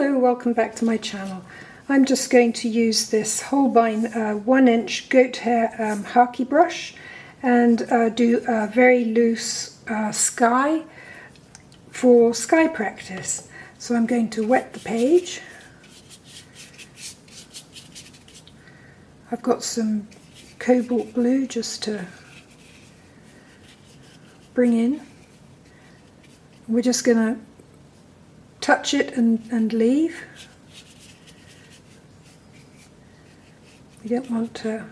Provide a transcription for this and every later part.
Hello, welcome back to my channel. I'm just going to use this Holbein 1-inch goat hair Hake brush and do a very loose sky for sky practice. So I'm going to wet the page. I've got some Cobalt Blue just to bring in. We're just going to touch it and leave. We don't want to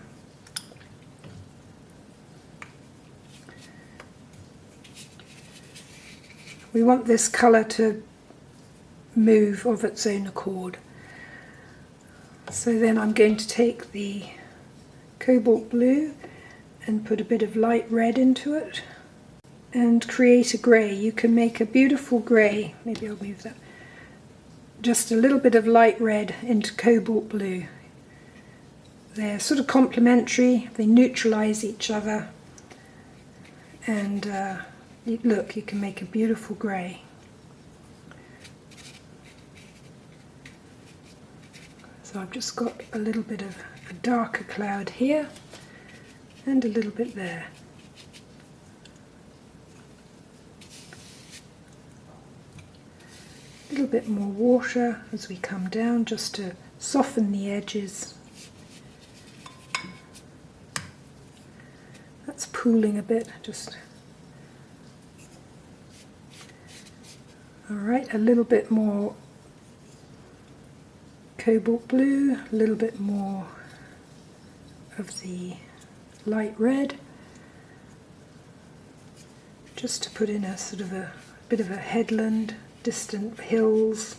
we want this colour to move of its own accord. So then I'm going to take the Cobalt Blue and put a bit of light red into it and create a grey. You can make a beautiful grey. Maybe I'll move that. Just a little bit of light red into Cobalt Blue. They're sort of complementary, they neutralise each other, and look, you can make a beautiful grey. So I've just got a little bit of a darker cloud here and a little bit there. A little bit more water as we come down just to soften the edges. That's pooling a bit, just. Alright, a little bit more Cobalt Blue, a little bit more of the light red, just to put in a sort of a bit of a headland, distant hills.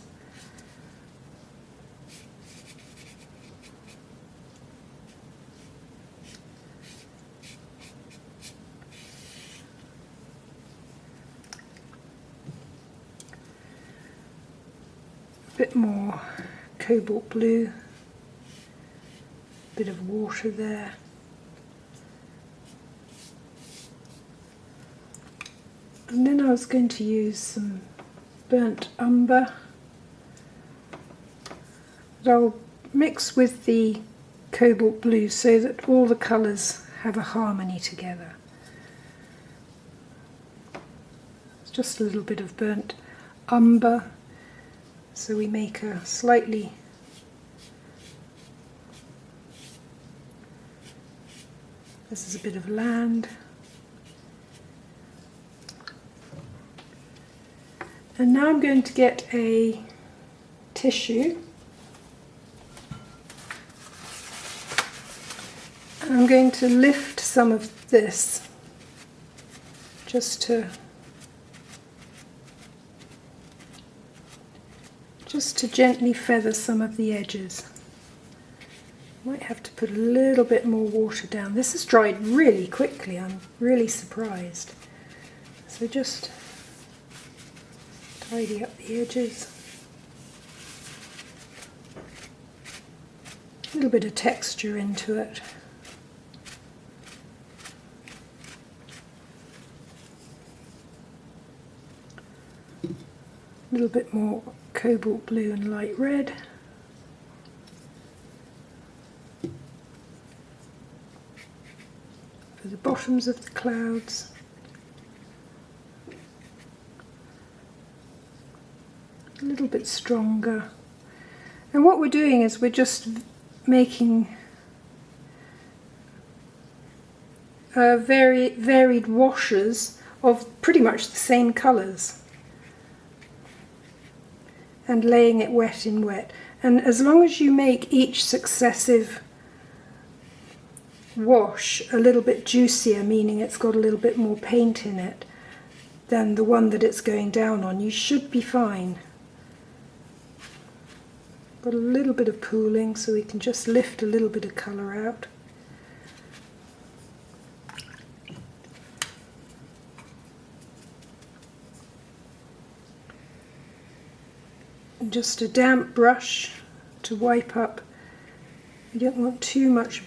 A bit more Cobalt Blue, bit of water there. And then I was going to use some burnt umber that I'll mix with the Cobalt Blue so that all the colours have a harmony together. It's just a little bit of burnt umber, so we make a slightly this is a bit of land. And now I'm going to get a tissue and I'm going to lift some of this just to gently feather some of the edges. Might have to put a little bit more water down. This has dried really quickly, I'm really surprised. So just tidy up the edges. A little bit of texture into it. A little bit more Cobalt Blue and light red. For the bottoms of the clouds. A little bit stronger, and what we're doing is we're just making very varied washes of pretty much the same colours and laying it wet in wet. And as long as you make each successive wash a little bit juicier, meaning it's got a little bit more paint in it than the one that it's going down on, you should be fine. Got a little bit of pooling, so we can just lift a little bit of colour out. And just a damp brush to wipe up. You don't want too much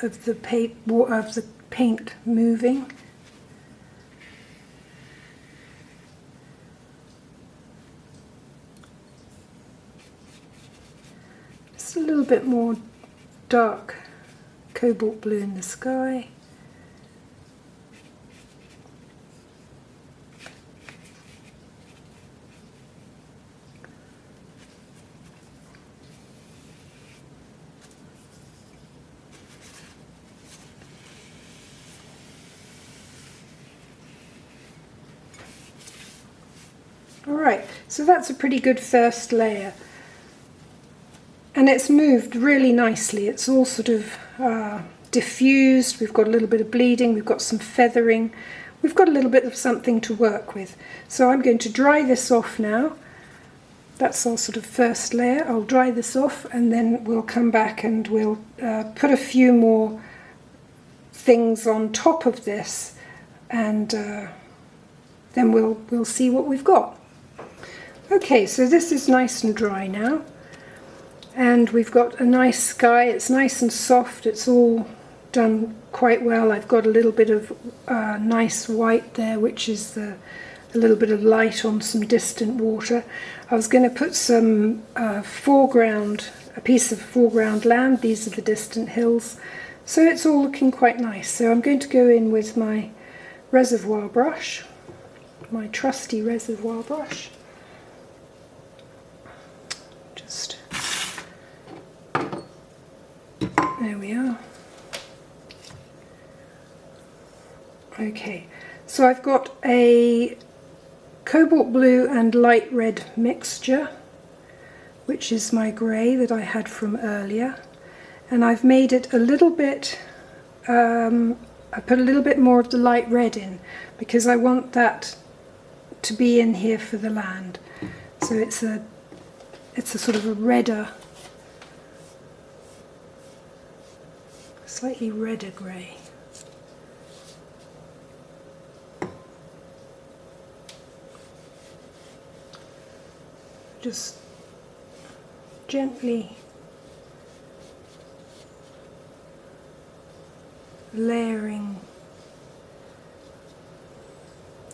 of the paint moving. a little bit more dark cobalt blue in the sky. Alright, so that's a pretty good first layer. And it's moved really nicely. It's all sort of diffused. We've got a little bit of bleeding. We've got some feathering. We've got a little bit of something to work with. So I'm going to dry this off now. That's our sort of first layer. I'll dry this off and then we'll come back and we'll put a few more things on top of this, and then we'll see what we've got. Okay, so this is nice and dry now. And we've got a nice sky. It's nice and soft. It's all done quite well. I've got a little bit of nice white there, which is a little bit of light on some distant water. I was going to put some foreground, a piece of foreground land. These are the distant hills. So it's all looking quite nice. So I'm going to go in with my reservoir brush, my trusty reservoir brush. Just... there we are. Okay, so I've got a cobalt blue and light red mixture, which is my grey that I had from earlier, and I've made it a little bit, I put a little bit more of the light red in because I want that to be in here for the land. So it's a sort of a redder, slightly redder grey. Just gently layering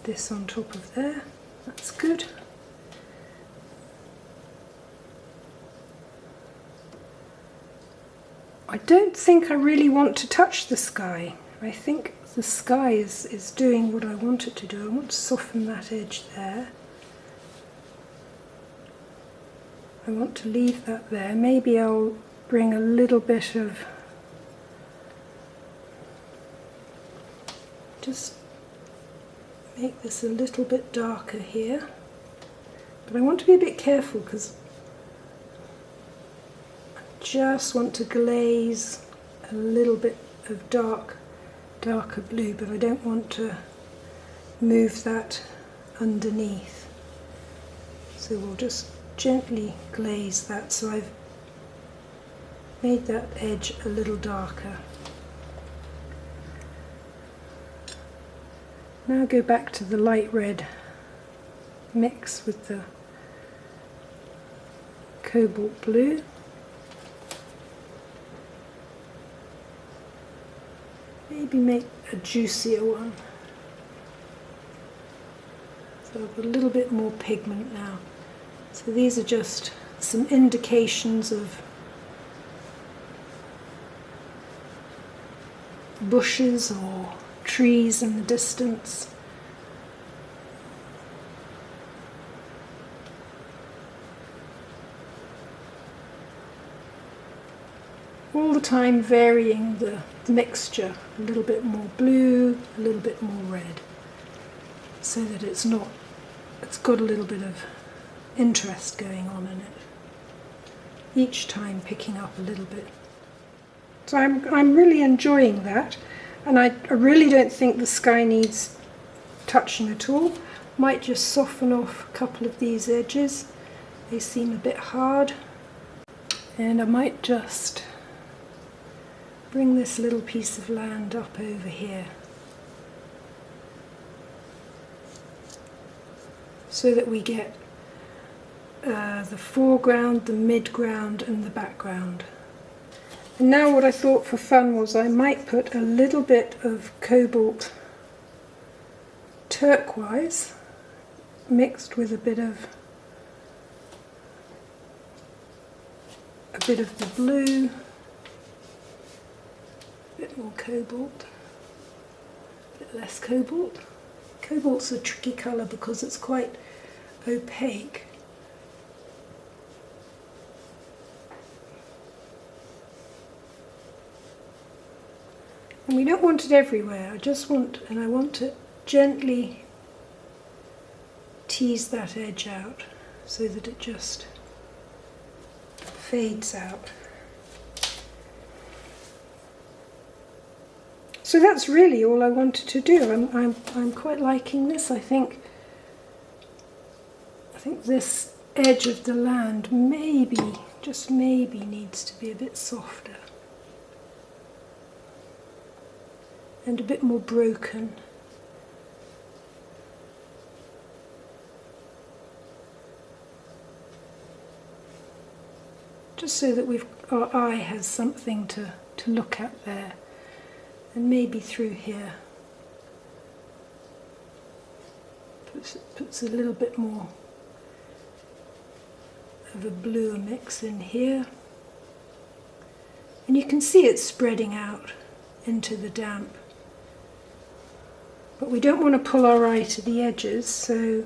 this on top of there. That's good. I don't think I really want to touch the sky. I think the sky is doing what I want it to do. I want to soften that edge there. I want to leave that there. Maybe I'll bring a little bit of, just make this a little bit darker here. But I want to be a bit careful because just want to glaze a little bit of darker blue, but I don't want to move that underneath. So we'll just gently glaze that, so I've made that edge a little darker. Now go back to the light red mix with the cobalt blue. Maybe make a juicier one. So I've got a little bit more pigment now. So these are just some indications of bushes or trees in the distance. All the time varying the mixture, a little bit more blue, a little bit more red, so that it's got a little bit of interest going on in it. Each time picking up a little bit. So I'm really enjoying that, and I really don't think the sky needs touching at all. Might just soften off a couple of these edges. They seem a bit hard. And I might just bring this little piece of land up over here so that we get the foreground, the midground and the background. And now what I thought for fun was I might put a little bit of Cobalt Turquoise mixed with a bit of a bit of the blue, a bit more cobalt, a bit less cobalt. Cobalt's a tricky colour because it's quite opaque. And we don't want it everywhere, I want to gently tease that edge out so that it just fades out. So that's really all I wanted to do. I'm quite liking this. I think this edge of the land maybe, just maybe, needs to be a bit softer and a bit more broken. Just so that our eye has something to look at there. And maybe through here puts a little bit more of a bluer mix in here. And you can see it spreading out into the damp. But we don't want to pull our eye to the edges, so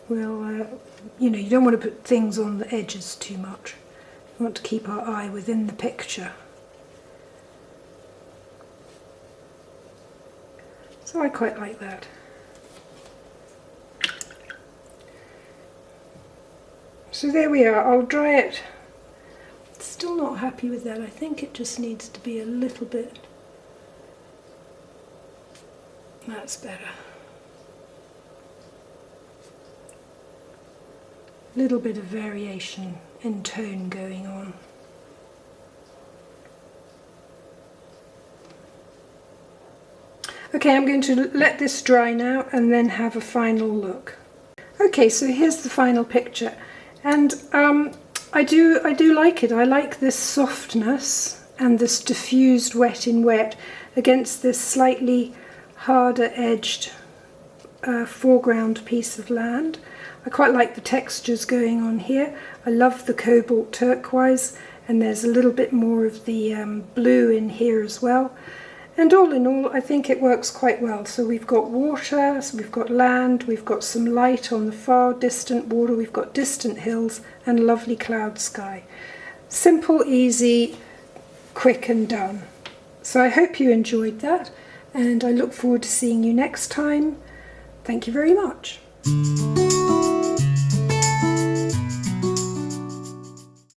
we'll, you don't want to put things on the edges too much. We want to keep our eye within the picture. So I quite like that. So there we are. I'll dry it. Still not happy with that. I think it just needs to be a little bit. That's better. Little bit of variation in tone going on. Okay, I'm going to let this dry now and then have a final look. Okay, so here's the final picture, and I do like it. I like this softness and this diffused wet in wet against this slightly harder edged foreground piece of land. I quite like the textures going on here. I love the Cobalt Turquoise, and there's a little bit more of the blue in here as well. And all in all, I think it works quite well. So we've got water, so we've got land, we've got some light on the far distant water, we've got distant hills and lovely cloud sky. Simple, easy, quick and done. So I hope you enjoyed that, and I look forward to seeing you next time. Thank you very much.